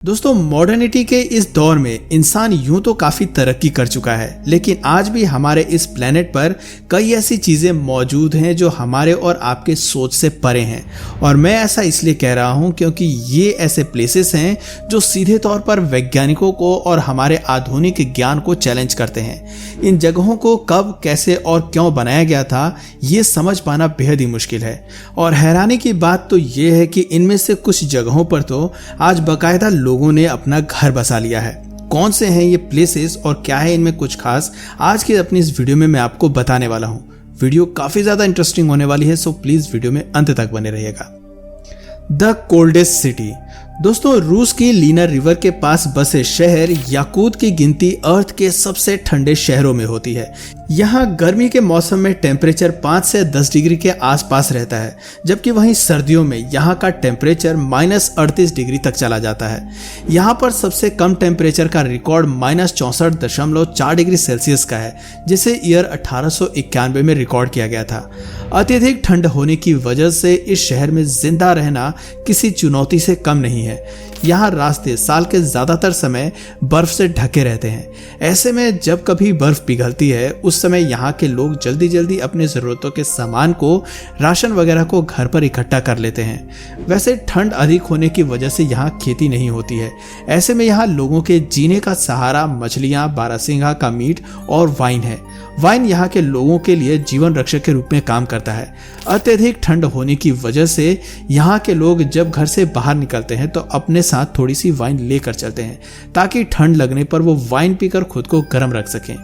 दोस्तों मॉडर्निटी के इस दौर में इंसान यूं तो काफी तरक्की कर चुका है, लेकिन आज भी हमारे इस प्लेनेट पर कई ऐसी चीजें मौजूद हैं जो हमारे और आपके सोच से परे हैं। और मैं ऐसा इसलिए कह रहा हूं क्योंकि ये ऐसे प्लेसेस हैं जो सीधे तौर पर वैज्ञानिकों को और हमारे आधुनिक ज्ञान को चैलेंज करते हैं। इन जगहों को कब, कैसे और क्यों बनाया गया था, ये समझ पाना बेहद ही मुश्किल है। और हैरानी की बात तो ये है कि इनमें से कुछ जगहों पर तो आज बाकायदा लोगों ने अपना घर बसा लिया है। कौन से हैं ये प्लेसेस और क्या है इनमें कुछ खास, आज की अपनी इस वीडियो में मैं आपको बताने वाला हूं। वीडियो काफी ज्यादा इंटरेस्टिंग होने वाली है, सो प्लीज वीडियो में अंत तक बने रहिएगा। The coldest city. दोस्तों रूस की लीना रिवर के पास बसे शहर याकूत की गिनती अर्थ के सबसे ठंडे शहरों में होती है। यहाँ गर्मी के मौसम में टेम्परेचर 5 से 10 डिग्री के आसपास रहता है, जबकि वहीं सर्दियों में यहाँ का टेम्परेचर -38 डिग्री तक चला जाता है। यहाँ पर सबसे कम टेम्परेचर का रिकॉर्ड -64.4 डिग्री सेल्सियस का है, जिसे ईयर 1891 में रिकॉर्ड किया गया था। अत्यधिक ठंड होने की वजह से इस शहर में जिंदा रहना किसी चुनौती से कम नहीं है। यहाँ रास्ते साल के ज्यादातर समय बर्फ से ढके रहते हैं। ऐसे में जब कभी बर्फ पिघलती है उस समय यहाँ के लोग जल्दी जल्दी अपनी जरूरतों के सामान को, राशन वगैरह को घर पर इकट्ठा कर लेते हैं। वैसे ठंड अधिक होने की वजह से यहाँ खेती नहीं होती है। ऐसे में यहाँ लोगों के जीने का सहारा मछलियाँ, बारहसिंगा का मीट और वाइन है। वाइन यहाँ के लोगों के लिए जीवन रक्षक के रूप में काम करता है। अत्यधिक ठंड होने की वजह से यहाँ के लोग जब घर से बाहर निकलते हैं तो अपने साथ थोड़ी सी वाइन लेकर चलते हैं, ताकि ठंड लगने पर वो वाइन पीकर खुद को गर्म रख सकें।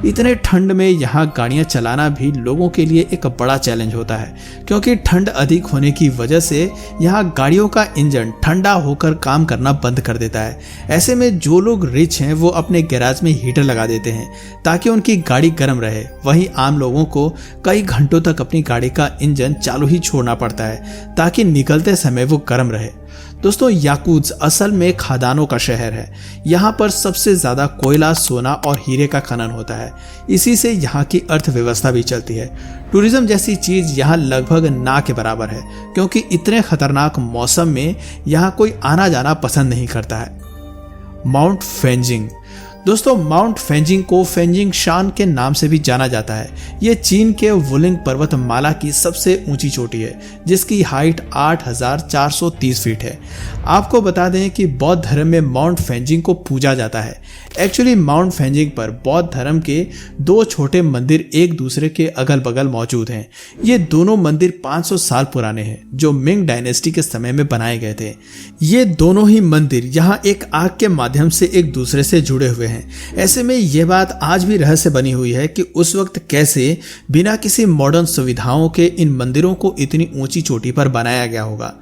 इतने ठंड में यहाँ गाड़ियाँ चलाना भी लोगों के लिए एक बड़ा चैलेंज होता है, क्योंकि ठंड अधिक होने की वजह से यहाँ गाड़ियों का इंजन ठंडा होकर काम करना बंद कर देता है। ऐसे में जो लोग रिच हैं वो अपने गैराज में हीटर लगा देते हैं ताकि उनकी गाड़ी गर्म रहे। वहीं आम लोगों को कई घंटों तक अपनी गाड़ी का इंजन चालू ही छोड़ना पड़ता है ताकि निकलते समय वो गर्म रहे। दोस्तों याकूत्स असल में खदानों का शहर है। यहाँ पर सबसे ज्यादा कोयला, सोना और हीरे का खनन होता है। इसी से यहाँ की अर्थव्यवस्था भी चलती है। टूरिज्म जैसी चीज यहाँ लगभग ना के बराबर है, क्योंकि इतने खतरनाक मौसम में यहाँ कोई आना जाना पसंद नहीं करता है। माउंट फेंजिंग। दोस्तों माउंट फेंजिंग को फेंजिंग शान के नाम से भी जाना जाता है। ये चीन के वुलिंग पर्वतमाला की सबसे ऊंची चोटी है, जिसकी हाइट 8430 फीट है। आपको बता दें कि बौद्ध धर्म में माउंट फेंजिंग को पूजा जाता है। एक्चुअली माउंट फेंजिंग पर बौद्ध धर्म के 2 छोटे मंदिर एक दूसरे के अगल बगल मौजूद हैं। ये दोनों मंदिर 500 साल पुराने हैं, जो मिंग डायनेस्टी के समय में बनाए गए थे। ये दोनों ही मंदिर यहाँ एक आग के माध्यम से एक दूसरे से जुड़े हुए हैं। ऐसे में यह बात आज भी रहस्य बनी हुई है कि उस वक्त कैसे बिना किसी मॉडर्न सुविधाओं के इन मंदिरों को इतनी ऊंची चोटी पर बनाया गया होगा।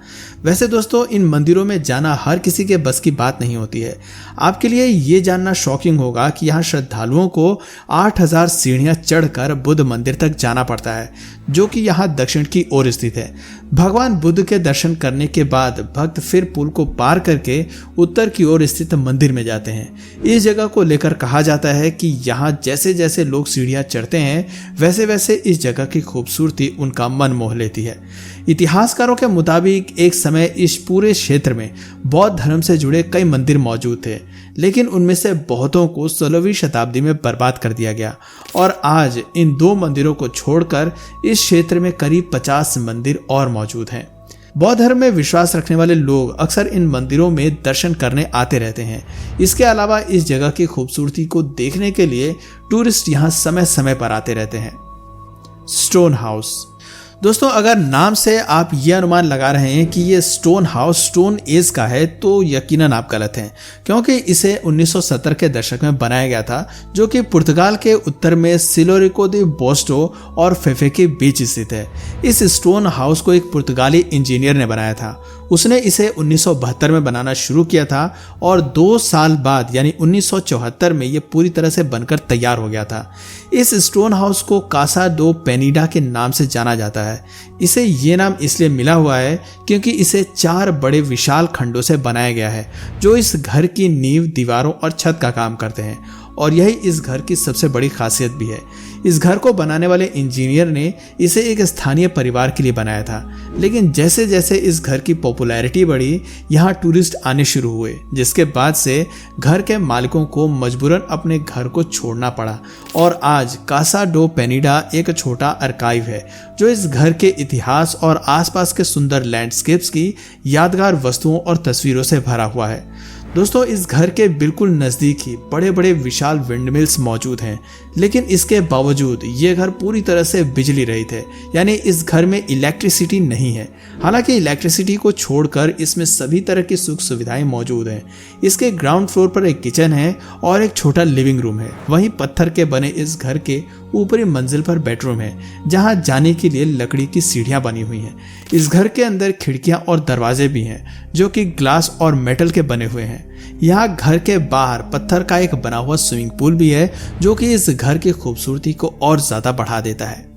वैसे दोस्तों इन मंदिरों में जाना हर किसी के बस की बात नहीं होती है। आपके लिए ये जानना शॉकिंग होगा कि यहाँ श्रद्धालुओं को 8000 सीढ़ियां चढ़कर बुद्ध मंदिर तक जाना पड़ता है, जो कि यहाँ दक्षिण की ओर स्थित है। भगवान बुद्ध के दर्शन करने के बाद भक्त फिर पुल को पार करके उत्तर की ओर स्थित मंदिर में जाते हैं। इस जगह को लेकर कहा जाता है कि यहाँ जैसे जैसे लोग सीढ़ियां चढ़ते हैं वैसे वैसे इस जगह की खूबसूरती उनका मन मोह लेती है। इतिहासकारों के मुताबिक एक समय इस पूरे क्षेत्र में बौद्ध धर्म से जुड़े कई मंदिर मौजूद थे, लेकिन उनमें से बहुतों को 16वीं शताब्दी में बर्बाद कर दिया गया और आज इन 2 मंदिरों को छोड़कर इस क्षेत्र में करीब 50 मंदिर और मौजूद हैं। बौद्ध धर्म में विश्वास रखने वाले लोग अक्सर इन मंदिरों में दर्शन करने आते रहते हैं। इसके अलावा इस जगह की खूबसूरती को देखने के लिए टूरिस्ट यहाँ समय समय पर आते रहते हैं। Stone house. दोस्तों अगर नाम से आप ये अनुमान लगा रहे हैं कि ये स्टोन हाउस स्टोन एज का है तो यकीनन आप गलत हैं, क्योंकि इसे 1970 के दशक में बनाया गया था, जो कि पुर्तगाल के उत्तर में सिलोरिको दे बोस्टो और फेफे के बीच स्थित है। इस स्टोन हाउस को एक पुर्तगाली इंजीनियर ने बनाया था। उसने इसे 1972 में बनाना शुरू किया था और 2 साल बाद यानी 1974 में ये पूरी तरह से बनकर तैयार हो गया था। इस स्टोन हाउस को कासा दो पेनिडा के नाम से जाना जाता है। इसे ये नाम इसलिए मिला हुआ है क्योंकि इसे 4 बड़े विशाल खंडों से बनाया गया है, जो इस घर की नींव, दीवारों और छत का काम करते हैं। और यही इस घर की सबसे बड़ी खासियत भी है। इस घर को बनाने वाले इंजीनियर ने इसे एक स्थानीय परिवार के लिए बनाया था, लेकिन जैसे जैसे इस घर की पॉपुलैरिटी बढ़ी, यहाँ टूरिस्ट आने शुरू हुए, जिसके बाद से घर के मालिकों को मजबूरन अपने घर को छोड़ना पड़ा। और आज कासा डो पेनिडा एक छोटा आर्काइव है जो इस घर के इतिहास और आसपास के सुंदर लैंडस्केप्स की यादगार वस्तुओं और तस्वीरों से भरा हुआ है। दोस्तों, इस घर के बिल्कुल नज़दीक ही बड़े बड़े विशाल विंडमिल्स मौजूद हैं, लेकिन इसके बावजूद ये घर पूरी तरह से बिजली रहित है, यानी इस घर में इलेक्ट्रिसिटी नहीं है। हालांकि इलेक्ट्रिसिटी को छोड़कर इसमें सभी तरह की सुख सुविधाएं मौजूद हैं। इसके ग्राउंड फ्लोर पर एक किचन है और एक छोटा लिविंग रूम है। वहीं पत्थर के बने इस घर के ऊपरी मंजिल पर बेडरूम है, जहां जाने के लिए लकड़ी की सीढ़ियां बनी हुई हैं। इस घर के अंदर खिड़कियां और दरवाजे भी हैं जो कि ग्लास और मेटल के बने हुए हैं। यहाँ घर के बाहर पत्थर का एक बना हुआ स्विमिंग पूल भी है जो कि इस घर की खूबसूरती को और ज्यादा बढ़ा देता है।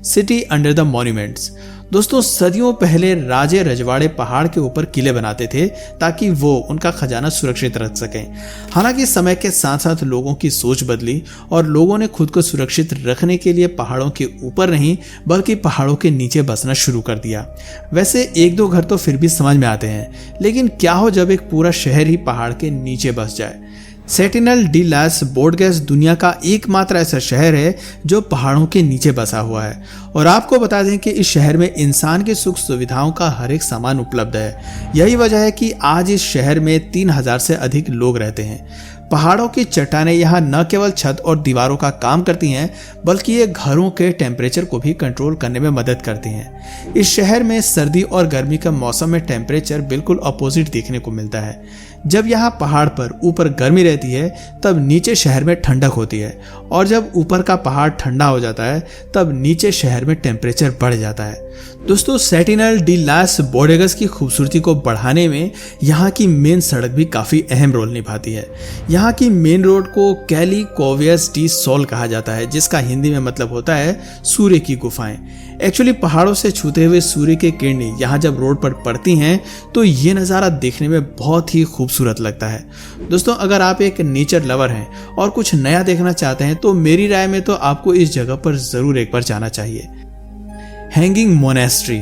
City under the monuments. दोस्तों, सदियों पहले राजे रजवाड़े पहाड़ के ऊपर किले बनाते थे ताकि वो उनका खजाना सुरक्षित रख सकें। हालांकि समय के साथ साथ लोगों की सोच बदली और लोगों ने खुद को सुरक्षित रखने के लिए पहाड़ों के ऊपर नहीं बल्कि पहाड़ों के नीचे बसना शुरू कर दिया। वैसे एक दो घर तो फिर भी समझ में आते हैं, लेकिन क्या हो जब एक पूरा शहर ही पहाड़ के नीचे बस जाए। सेंटिनल डी लास बोर्डगेस दुनिया का एकमात्र ऐसा शहर है जो पहाड़ों के नीचे बसा हुआ है। और आपको बता दें कि इस शहर में इंसान की सुख सुविधाओं का हर एक सामान उपलब्ध है। यही वजह है कि आज इस शहर में 3000 से अधिक लोग रहते हैं। पहाड़ों की चट्टानें यहाँ न केवल छत और दीवारों का काम करती हैं, बल्कि ये घरों के टेम्परेचर को भी कंट्रोल करने में मदद करती हैं। इस शहर में सर्दी और गर्मी का मौसम में टेम्परेचर बिल्कुल अपोजिट देखने को मिलता है। जब यहाँ पहाड़ पर ऊपर गर्मी रहती है तब नीचे शहर में ठंडक होती है, और जब ऊपर का पहाड़ ठंडा हो जाता है तब नीचे शहर में टेम्परेचर बढ़ जाता है। दोस्तों, सेंटिनल डी लास बोर्डेगस की खूबसूरती को बढ़ाने में यहाँ की मेन सड़क भी काफी अहम रोल निभाती है। यहाँ की मेन रोड को कैली कोवियस डी सोल कहा जाता है, जिसका हिंदी में मतलब होता है सूर्य की गुफाएं। एक्चुअली पहाड़ों से छूते हुए सूर्य के किरणें यहाँ जब रोड पर पड़ती हैं तो ये नज़ारा देखने में बहुत ही खूबसूरत लगता है। दोस्तों, अगर आप एक नेचर लवर हैं और कुछ नया देखना चाहते हैं तो मेरी राय में तो आपको इस जगह पर जरूर एक बार जाना चाहिए। Hanging monastery.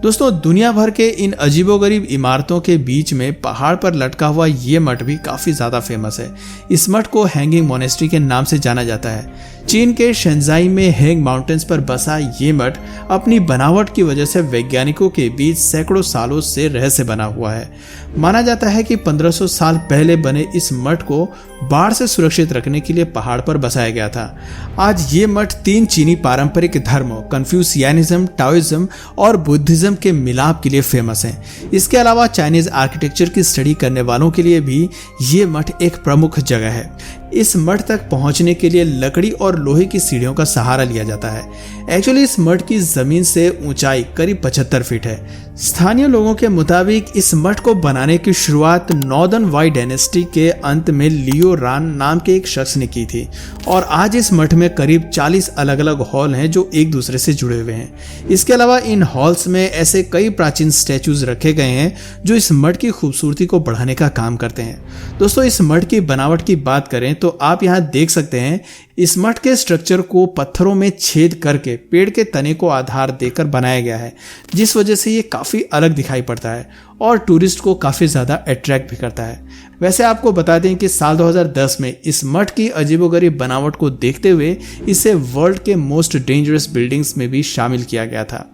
दोस्तों, दुनिया भर के इन अजीबोगरीब इमारतों के बीच में पहाड़ पर लटका हुआ ये मठ भी काफी ज्यादा फेमस है। इस मठ को हैंगिंग मोनेस्ट्री के नाम से जाना जाता है। चीन के शेंजाई में हैंग माउंटेन्स पर बसा ये मठ अपनी बनावट की वजह से वैज्ञानिकों के बीच सैकड़ों सालों से रहस्य बना हुआ है। माना जाता है कि 1500 साल पहले बने इस मठ को बाढ़ से सुरक्षित रखने के लिए पहाड़ पर बसाया गया था। आज ये मठ 3 चीनी पारंपरिक धर्मों कन्फ्यूशियनिज्म, टाओइज्म और बुद्धिज्म के मिलाप के लिए फेमस है। इसके अलावा चाइनीज आर्किटेक्चर की स्टडी करने वालों के लिए भी ये मठ एक प्रमुख जगह है। इस मठ तक पहुंचने के लिए लकड़ी और लोहे की सीढ़ियों का सहारा लिया जाता है। एक्चुअली इस मठ की जमीन से ऊंचाई करीब 75 फीट है। स्थानीय लोगों के मुताबिक इस मठ को बनाने की शुरुआत नॉर्दर्न वाई डायनेस्टी के अंत में लियो रान नाम के एक शख्स ने की थी, और आज इस मठ में करीब 40 अलग अलग हॉल हैं जो एक दूसरे से जुड़े हुए हैं। इसके अलावा इन हॉल्स में ऐसे कई प्राचीन स्टैचूज रखे गए हैं जो इस मठ की खूबसूरती को बढ़ाने का काम करते हैं। दोस्तों, इस मठ की बनावट की बात करें तो आप यहाँ देख सकते हैं इस मठ के स्ट्रक्चर को पत्थरों में छेद करके पेड़ के तने को आधार देकर बनाया गया है, जिस वजह से ये काफी अलग दिखाई पड़ता है और टूरिस्ट को काफी ज्यादा अट्रैक्ट भी करता है। वैसे आपको बता दें कि साल 2010 में इस मठ की अजीबोगरीब बनावट को देखते हुए इसे वर्ल्ड के मोस्ट डेंजरस बिल्डिंग्स में भी शामिल किया गया था।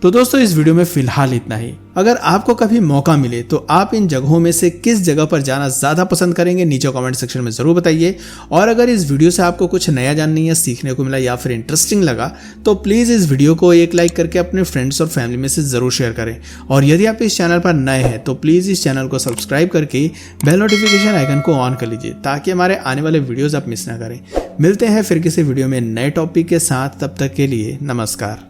तो दोस्तों, इस वीडियो में फिलहाल इतना ही। अगर आपको कभी मौका मिले तो आप इन जगहों में से किस जगह पर जाना ज्यादा पसंद करेंगे, नीचे कमेंट सेक्शन में जरूर बताइए। और अगर इस वीडियो से आपको कुछ नया जानने या सीखने को मिला या फिर इंटरेस्टिंग लगा तो प्लीज इस वीडियो को एक लाइक करके अपने फ्रेंड्स और फैमिली में से जरूर शेयर करें। और यदि आप इस चैनल पर नए हैं तो प्लीज इस चैनल को सब्सक्राइब करके बेल नोटिफिकेशन आइकन को ऑन कर लीजिए ताकि हमारे आने वाले वीडियोस आप मिस ना करें। मिलते हैं फिर किसी वीडियो में नए टॉपिक के साथ, तब तक के लिए नमस्कार।